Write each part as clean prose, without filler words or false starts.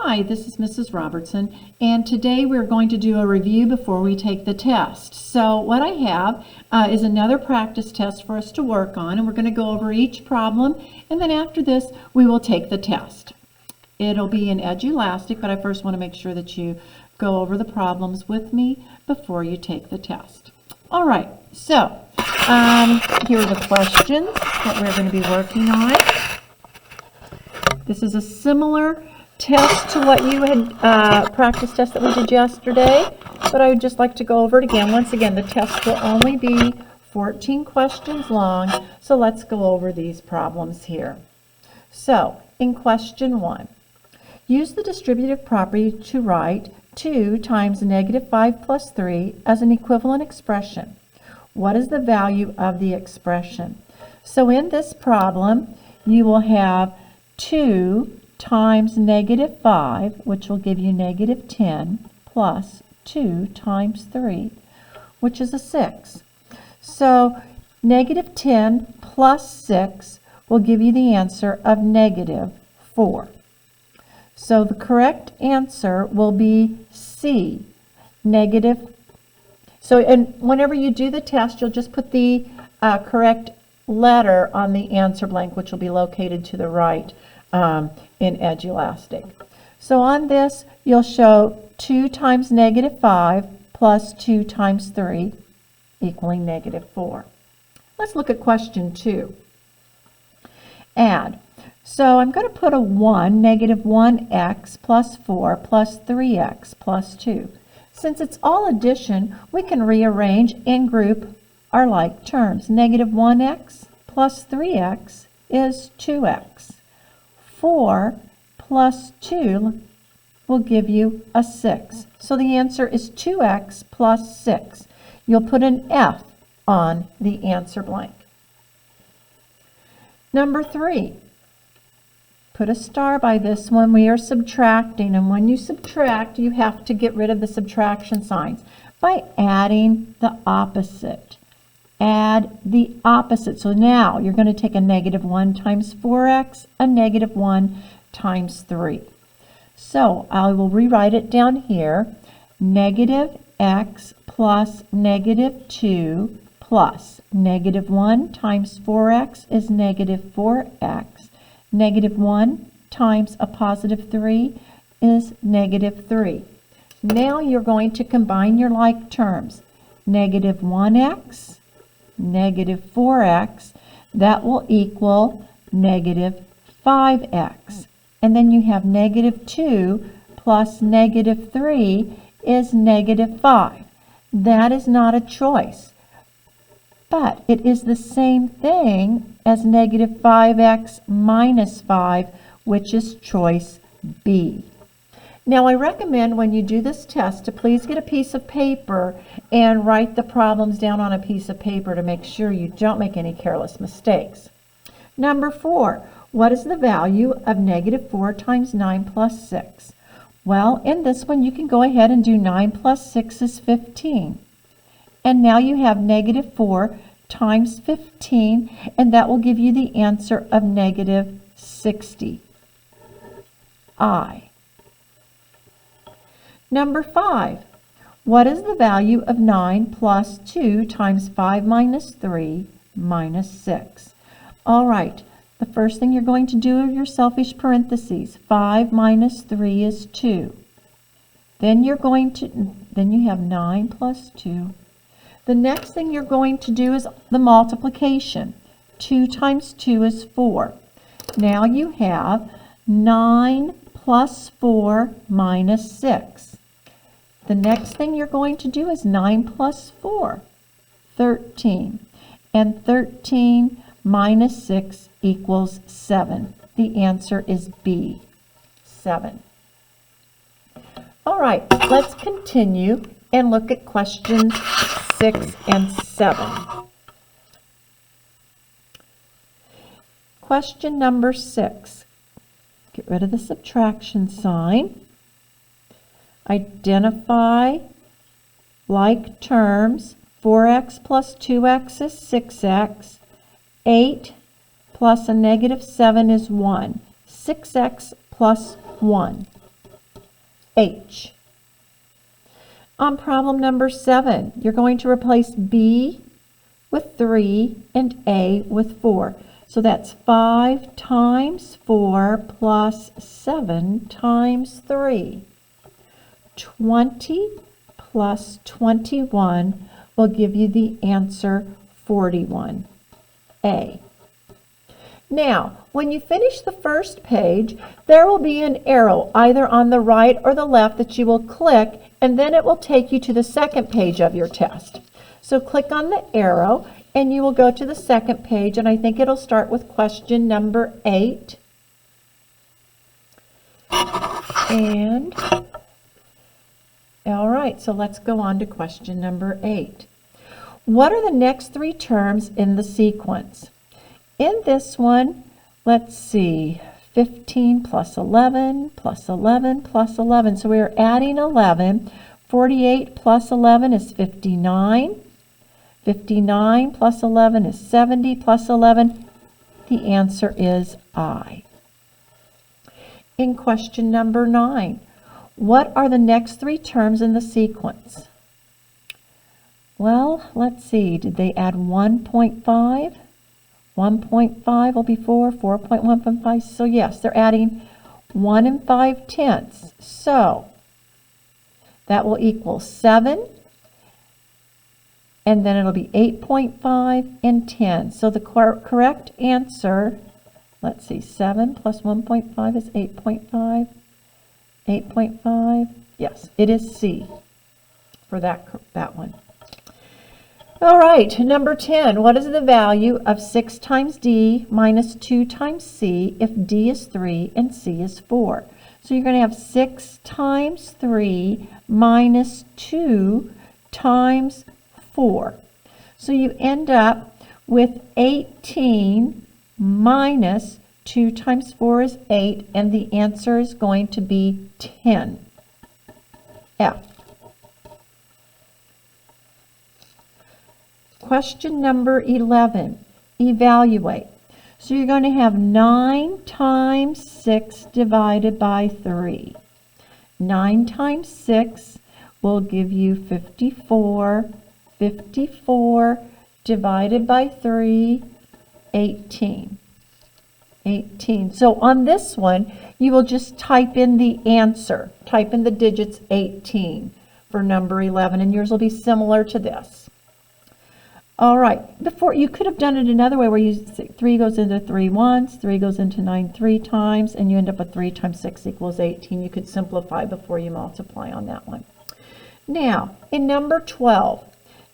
Hi, this is Mrs. Robertson, and today we're going to do a review before we take the test. So what I have is another practice test for us to work on, and we're going to go over each problem, and then after this we will take the test. It'll be in Edulastic, but I first want to make sure that you go over the problems with me before you take the test. All right, so here are the questions that we're going to be working on. This is a similar test to what you had practice test that we did yesterday, but I would just like to go over it again. Once again, the test will only be 14 questions long, so let's go over these problems here. So, in question 1, use the distributive property to write 2 times negative 5 plus 3 as an equivalent expression. What is the value of the expression? So in this problem, you will have 2 times negative 5, which will give you negative 10, plus 2 times 3, which is a 6. So negative 10 plus 6 will give you the answer of negative 4. So the correct answer will be C, negative. So and whenever you do the test, you'll just put the correct letter on the answer blank, which will be located to the right in Edulastic. So on this, you'll show 2 times negative 5 plus 2 times 3 equaling negative 4. Let's look at question 2. Add. So I'm going to put a 1, negative 1x plus 4 plus 3x plus 2. Since it's all addition, we can rearrange and group our like terms. Negative 1x plus 3x is 2x. 4 plus 2 will give you a 6. So the answer is 2x plus 6. You'll put an F on the answer blank. Number 3. Put a star by this one. We are subtracting, and when you subtract, you have to get rid of the subtraction signs by adding the opposite. Add the opposite. So now you're going to take a negative 1 times 4x, a negative 1 times 3. So I will rewrite it down here. Negative x plus negative 2 plus negative 1 times 4x is negative 4x. Negative 1 times a positive 3 is negative 3. Now you're going to combine your like terms. Negative 1x, negative 4x, that will equal negative 5x. And then you have negative 2 plus negative 3 is negative 5. That is not a choice, but it is the same thing as negative 5x minus 5, which is choice B. Now I recommend when you do this test to please get a piece of paper and write the problems down on a piece of paper to make sure you don't make any careless mistakes. Number 4, what is the value of negative 4 times 9 plus 6? Well, in this one you can go ahead and do 9 plus 6 is 15. And now you have negative 4 times 15, and that will give you the answer of negative 60. I. Number 5. What is the value of 9 plus 2 times 5 minus 3 minus 6? All right, the first thing you're going to do are your selfish parentheses. 5 minus 3 is 2. Then you have 9 plus 2. The next thing you're going to do is the multiplication. 2 times 2 is 4. Now you have 9 plus 4 minus 6. The next thing you're going to do is 9 plus 4, 13. And 13 minus 6 equals 7. The answer is B, 7. All right, let's continue and look at questions 6 and 7. Question number 6. Get rid of the subtraction sign. Identify like terms. 4x plus 2x is 6x. 8 plus a negative 7 is 1. 6x plus 1. H. On problem number 7, you're going to replace B with 3 and A with 4. So that's 5 times 4 plus 7 times 3. 20 plus 21 will give you the answer 41. A. Now, when you finish the first page, there will be an arrow either on the right or the left that you will click, and then it will take you to the second page of your test. So click on the arrow and you will go to the second page, and I think it'll start with question number 8. And all right, so let's go on to question number 8. What are the next 3 terms in the sequence? In this one, let's see, 15 plus 11 plus 11 plus 11. So we are adding 11. 48 plus 11 is 59. 59 plus 11 is 70 plus 11. The answer is I. In question number 9, what are the next 3 terms in the sequence? Well, let's see. Did they add 1.5? 1.5 will be 4, 4.1.5. So yes, they're adding 1 5/10. So that will equal 7. And then it'll be 8.5 and 10. So the correct answer, let's see, 7 plus 1.5 is 8.5. 8.5, yes, it is C for that one. All right, number 10, what is the value of 6 times D minus 2 times C if D is 3 and C is 4? So you're going to have 6 times 3 minus 2 times 4. So you end up with 18 minus 2 times 4 is 8, and the answer is going to be 10. F. Question number 11, evaluate. So you're going to have 9 times 6 divided by 3. 9 times 6 will give you 54. 54 divided by 3, 18. 18. So on this one, you will just type in the answer. Type in the digits 18 for number 11, and yours will be similar to this. All right, before you could have done it another way where you 3 goes into 3 once, 3 goes into 9 3 times, and you end up with 3 times 6 equals 18. You could simplify before you multiply on that one. Now, in number 12,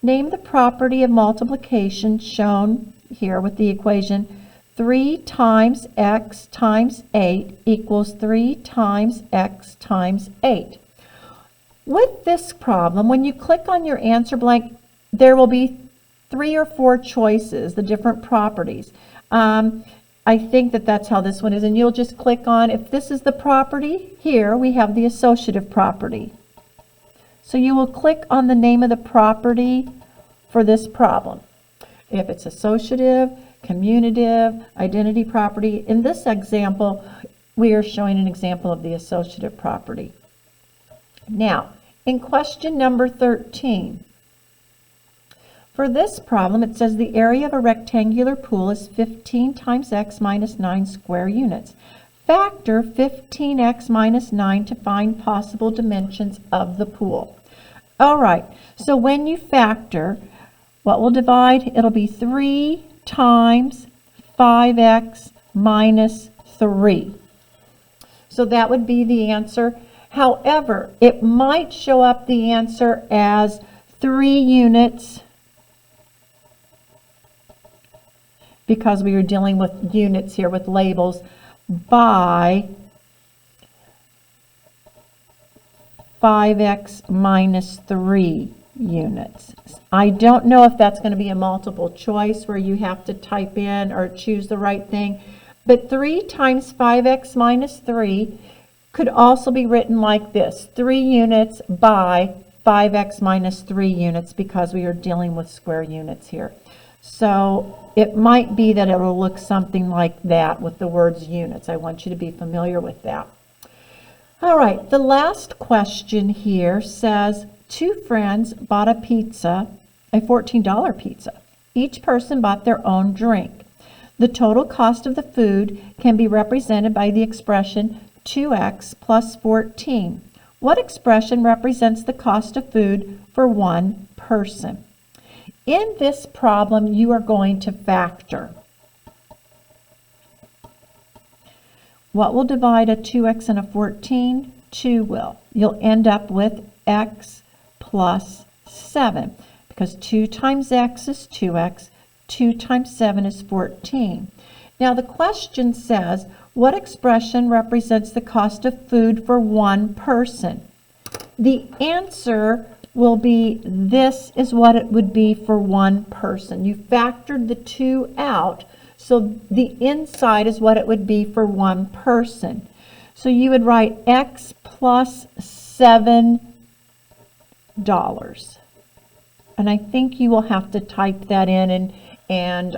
name the property of multiplication shown here with the equation 3 times x times 8 equals 3 times x times 8. With this problem, when you click on your answer blank, there will be 3 or 4 choices, the different properties. I think that's how this one is, and you'll just click on, if this is the property, here we have the associative property. So you will click on the name of the property for this problem. If it's associative, commutative, identity property, in this example, we are showing an example of the associative property. Now, in question number 13, for this problem, it says the area of a rectangular pool is 15 times x minus 9 square units. Factor 15x minus 9 to find possible dimensions of the pool. All right, so when you factor, what will divide? It'll be 3 times 5x minus 3. So that would be the answer. However, it might show up the answer as 3 units because we are dealing with units here with labels by 5x minus 3 units. I don't know if that's going to be a multiple choice where you have to type in or choose the right thing, but 3 times 5x minus 3 could also be written like this, 3 units by 5x minus 3 units, because we are dealing with square units here. So it might be that it will look something like that with the words units. I want you to be familiar with that. All right, the last question here says, two friends bought a pizza, a $14 pizza. Each person bought their own drink. The total cost of the food can be represented by the expression 2x plus 14. What expression represents the cost of food for one person? In this problem, you are going to factor. What will divide a 2x and a 14? 2 will. You'll end up with x plus 7, because 2 times x is 2x, 2 times 7 is 14. Now the question says, what expression represents the cost of food for one person? The answer will be, this is what it would be for one person. You factored the 2 out, so the inside is what it would be for one person. So you would write x plus $7. And I think you will have to type that in, and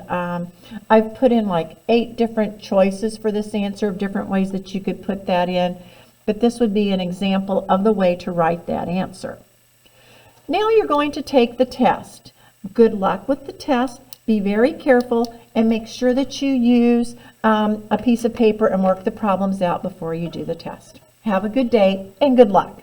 I've put in like 8 different choices for this answer of different ways that you could put that in. But this would be an example of the way to write that answer. Now you're going to take the test. Good luck with the test. Be very careful and make sure that you use a piece of paper and work the problems out before you do the test. Have a good day and good luck.